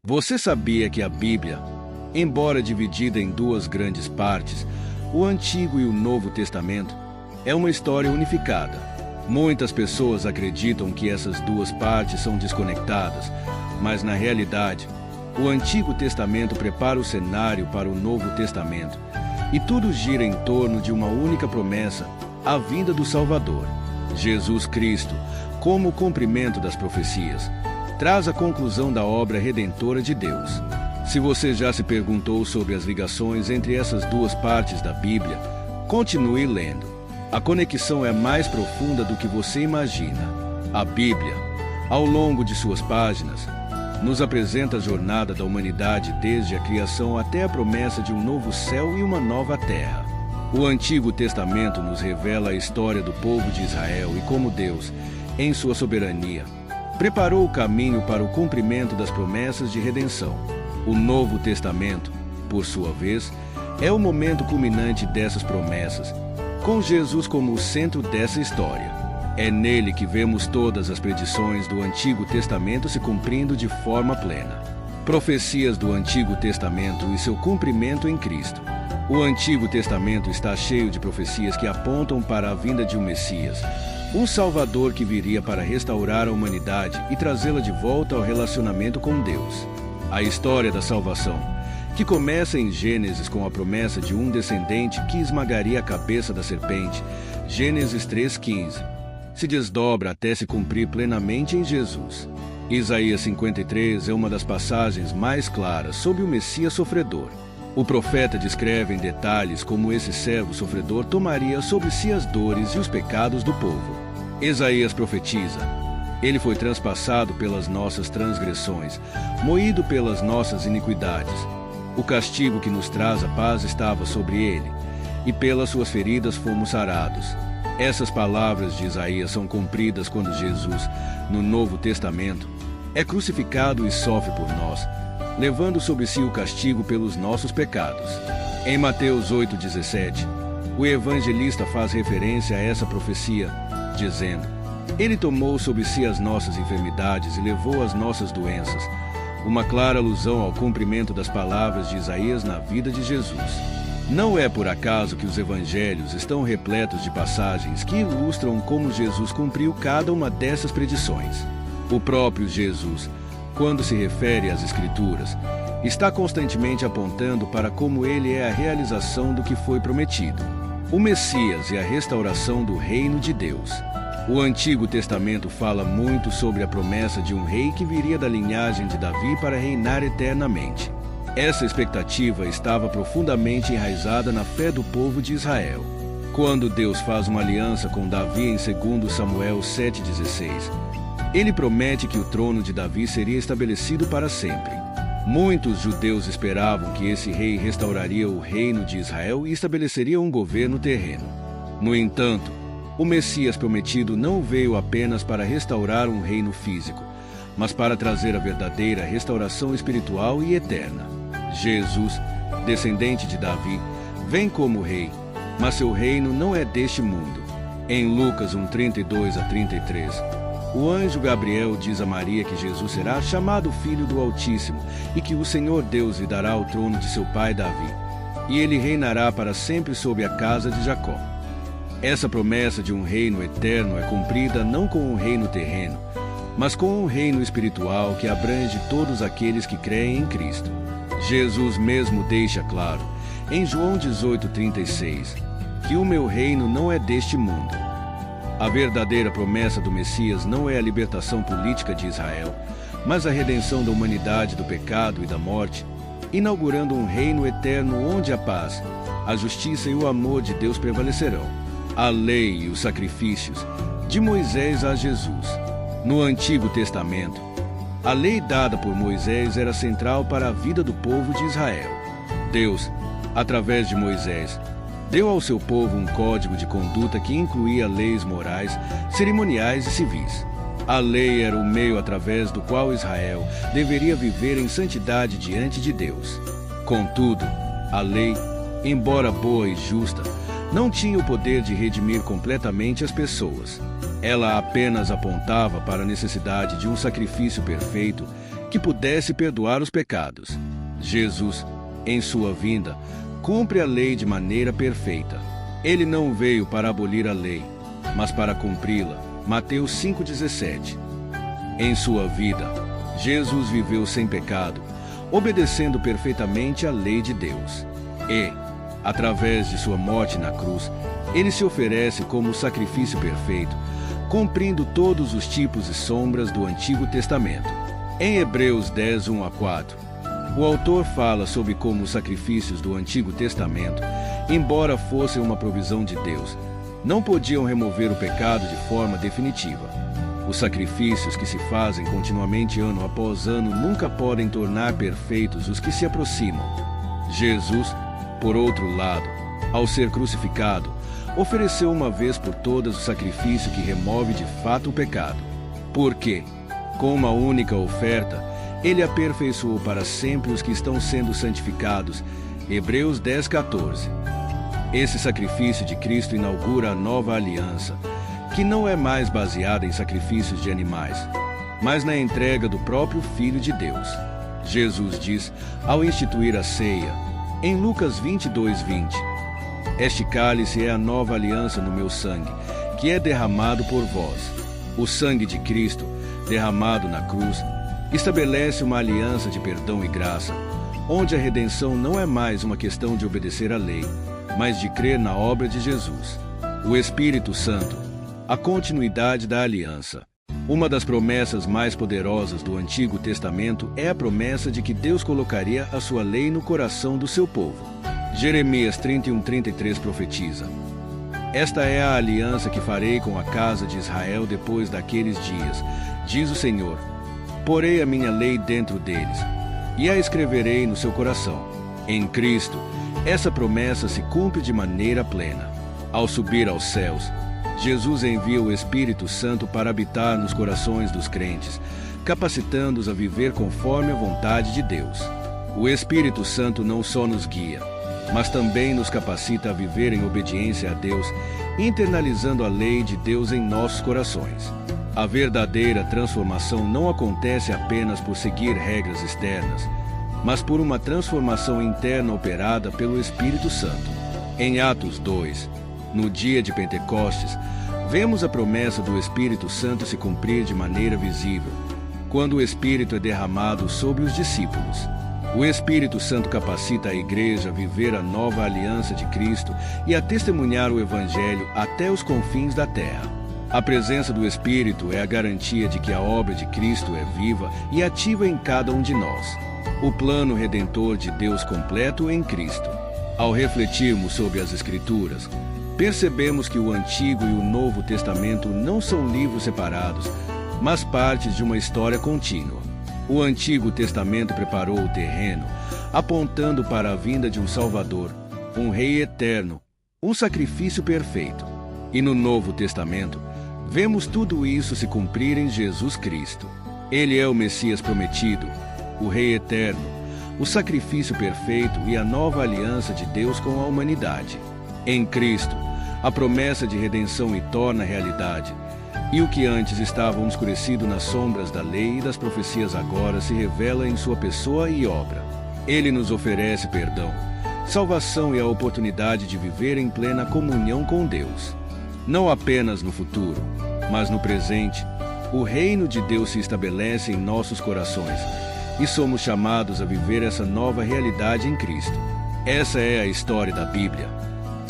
Você sabia que a Bíblia, embora dividida em duas grandes partes, o Antigo e o Novo Testamento, é uma história unificada? Muitas pessoas acreditam que essas duas partes são desconectadas, mas na realidade, o Antigo Testamento prepara o cenário para o Novo Testamento, e tudo gira em torno de uma única promessa, a vinda do Salvador, Jesus Cristo, como o cumprimento das profecias, traz a conclusão da obra redentora de Deus. Se você já se perguntou sobre as ligações entre essas duas partes da Bíblia, continue lendo. A conexão é mais profunda do que você imagina. A Bíblia, ao longo de suas páginas, nos apresenta a jornada da humanidade desde a criação até a promessa de um novo céu e uma nova terra. O Antigo Testamento nos revela a história do povo de Israel e como Deus, em sua soberania, preparou o caminho para o cumprimento das promessas de redenção. O Novo Testamento, por sua vez, é o momento culminante dessas promessas, com Jesus como o centro dessa história. É nele que vemos todas as predições do Antigo Testamento se cumprindo de forma plena. Profecias do Antigo Testamento e seu cumprimento em Cristo. O Antigo Testamento está cheio de profecias que apontam para a vinda de um Messias, um Salvador que viria para restaurar a humanidade e trazê-la de volta ao relacionamento com Deus. A história da salvação, que começa em Gênesis com a promessa de um descendente que esmagaria a cabeça da serpente, Gênesis 3,15, se desdobra até se cumprir plenamente em Jesus. Isaías 53 é uma das passagens mais claras sobre o Messias sofredor. O profeta descreve em detalhes como esse servo sofredor tomaria sobre si as dores e os pecados do povo. Isaías profetiza: ele foi transpassado pelas nossas transgressões, moído pelas nossas iniquidades. O castigo que nos traz a paz estava sobre ele, e pelas suas feridas fomos sarados. Essas palavras de Isaías são cumpridas quando Jesus, no Novo Testamento, é crucificado e sofre por nós, levando sobre si o castigo pelos nossos pecados. Em Mateus 8,17, o evangelista faz referência a essa profecia, dizendo: ele tomou sobre si as nossas enfermidades e levou as nossas doenças, uma clara alusão ao cumprimento das palavras de Isaías na vida de Jesus. Não é por acaso que os evangelhos estão repletos de passagens que ilustram como Jesus cumpriu cada uma dessas predições. O próprio Jesus, quando se refere às Escrituras, está constantemente apontando para como ele é a realização do que foi prometido, o Messias e a restauração do reino de Deus. O Antigo Testamento fala muito sobre a promessa de um rei que viria da linhagem de Davi para reinar eternamente. Essa expectativa estava profundamente enraizada na fé do povo de Israel. Quando Deus faz uma aliança com Davi em 2 Samuel 7,16, ele promete que o trono de Davi seria estabelecido para sempre. Muitos judeus esperavam que esse rei restauraria o reino de Israel e estabeleceria um governo terreno. No entanto, o Messias prometido não veio apenas para restaurar um reino físico, mas para trazer a verdadeira restauração espiritual e eterna. Jesus, descendente de Davi, vem como rei, mas seu reino não é deste mundo. Em Lucas 1:32-33, o anjo Gabriel diz a Maria que Jesus será chamado Filho do Altíssimo e que o Senhor Deus lhe dará o trono de seu pai Davi, e ele reinará para sempre sobre a casa de Jacó. Essa promessa de um reino eterno é cumprida não com um reino terreno, mas com um reino espiritual que abrange todos aqueles que creem em Cristo. Jesus mesmo deixa claro, em João 18:36, que o meu reino não é deste mundo. A verdadeira promessa do Messias não é a libertação política de Israel, mas a redenção da humanidade do pecado e da morte, inaugurando um reino eterno onde a paz, a justiça e o amor de Deus prevalecerão. A lei e os sacrifícios, de Moisés a Jesus. No Antigo Testamento, a lei dada por Moisés era central para a vida do povo de Israel. Deus, através de Moisés, deu ao seu povo um código de conduta que incluía leis morais, cerimoniais e civis. A lei era o meio através do qual Israel deveria viver em santidade diante de Deus. Contudo, a lei, embora boa e justa, não tinha o poder de redimir completamente as pessoas. Ela apenas apontava para a necessidade de um sacrifício perfeito que pudesse perdoar os pecados. Jesus, em sua vinda, cumpre a lei de maneira perfeita. Ele não veio para abolir a lei, mas para cumpri-la. Mateus 5,17. Em sua vida, Jesus viveu sem pecado, obedecendo perfeitamente à lei de Deus. E, através de sua morte na cruz, ele se oferece como sacrifício perfeito, cumprindo todos os tipos e sombras do Antigo Testamento. Em Hebreus 10, 1-4, o autor fala sobre como os sacrifícios do Antigo Testamento, embora fossem uma provisão de Deus, não podiam remover o pecado de forma definitiva. Os sacrifícios que se fazem continuamente ano após ano nunca podem tornar perfeitos os que se aproximam. Jesus, por outro lado, ao ser crucificado, ofereceu uma vez por todas o sacrifício que remove de fato o pecado. Porque, com uma única oferta, ele aperfeiçoou para sempre os que estão sendo santificados. Hebreus 10:14. Esse sacrifício de Cristo inaugura a nova aliança, que não é mais baseada em sacrifícios de animais, mas na entrega do próprio Filho de Deus. Jesus diz, ao instituir a ceia, em Lucas 22:20, este cálice é a nova aliança no meu sangue, que é derramado por vós. O sangue de Cristo, derramado na cruz, estabelece uma aliança de perdão e graça, onde a redenção não é mais uma questão de obedecer à lei, mas de crer na obra de Jesus. O Espírito Santo, a continuidade da aliança. Uma das promessas mais poderosas do Antigo Testamento é a promessa de que Deus colocaria a sua lei no coração do seu povo. Jeremias 31:33 profetiza: esta é a aliança que farei com a casa de Israel depois daqueles dias, diz o Senhor. Porei a minha lei dentro deles, e a escreverei no seu coração. Em Cristo, essa promessa se cumpre de maneira plena. Ao subir aos céus, Jesus envia o Espírito Santo para habitar nos corações dos crentes, capacitando-os a viver conforme a vontade de Deus. O Espírito Santo não só nos guia, mas também nos capacita a viver em obediência a Deus, internalizando a lei de Deus em nossos corações. A verdadeira transformação não acontece apenas por seguir regras externas, mas por uma transformação interna operada pelo Espírito Santo. Em Atos 2, no dia de Pentecostes, vemos a promessa do Espírito Santo se cumprir de maneira visível, quando o Espírito é derramado sobre os discípulos. O Espírito Santo capacita a igreja a viver a nova aliança de Cristo e a testemunhar o Evangelho até os confins da terra. A presença do Espírito é a garantia de que a obra de Cristo é viva e ativa em cada um de nós. O plano redentor de Deus completo em Cristo. Ao refletirmos sobre as Escrituras, percebemos que o Antigo e o Novo Testamento não são livros separados, mas partes de uma história contínua. O Antigo Testamento preparou o terreno, apontando para a vinda de um Salvador, um Rei eterno, um sacrifício perfeito. E no Novo Testamento, vemos tudo isso se cumprir em Jesus Cristo. Ele é o Messias prometido, o Rei eterno, o sacrifício perfeito e a nova aliança de Deus com a humanidade. Em Cristo, a promessa de redenção e torna realidade, e o que antes estava obscurecido nas sombras da lei e das profecias agora se revela em sua pessoa e obra. Ele nos oferece perdão, salvação e a oportunidade de viver em plena comunhão com Deus. Não apenas no futuro, mas no presente, o reino de Deus se estabelece em nossos corações e somos chamados a viver essa nova realidade em Cristo. Essa é a história da Bíblia,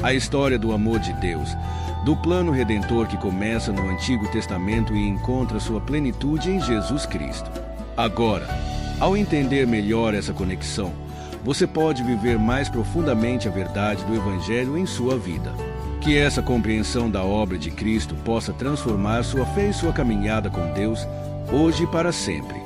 a história do amor de Deus, do plano redentor que começa no Antigo Testamento e encontra sua plenitude em Jesus Cristo. Agora, ao entender melhor essa conexão, você pode viver mais profundamente a verdade do Evangelho em sua vida. Que essa compreensão da obra de Cristo possa transformar sua fé e sua caminhada com Deus, hoje e para sempre.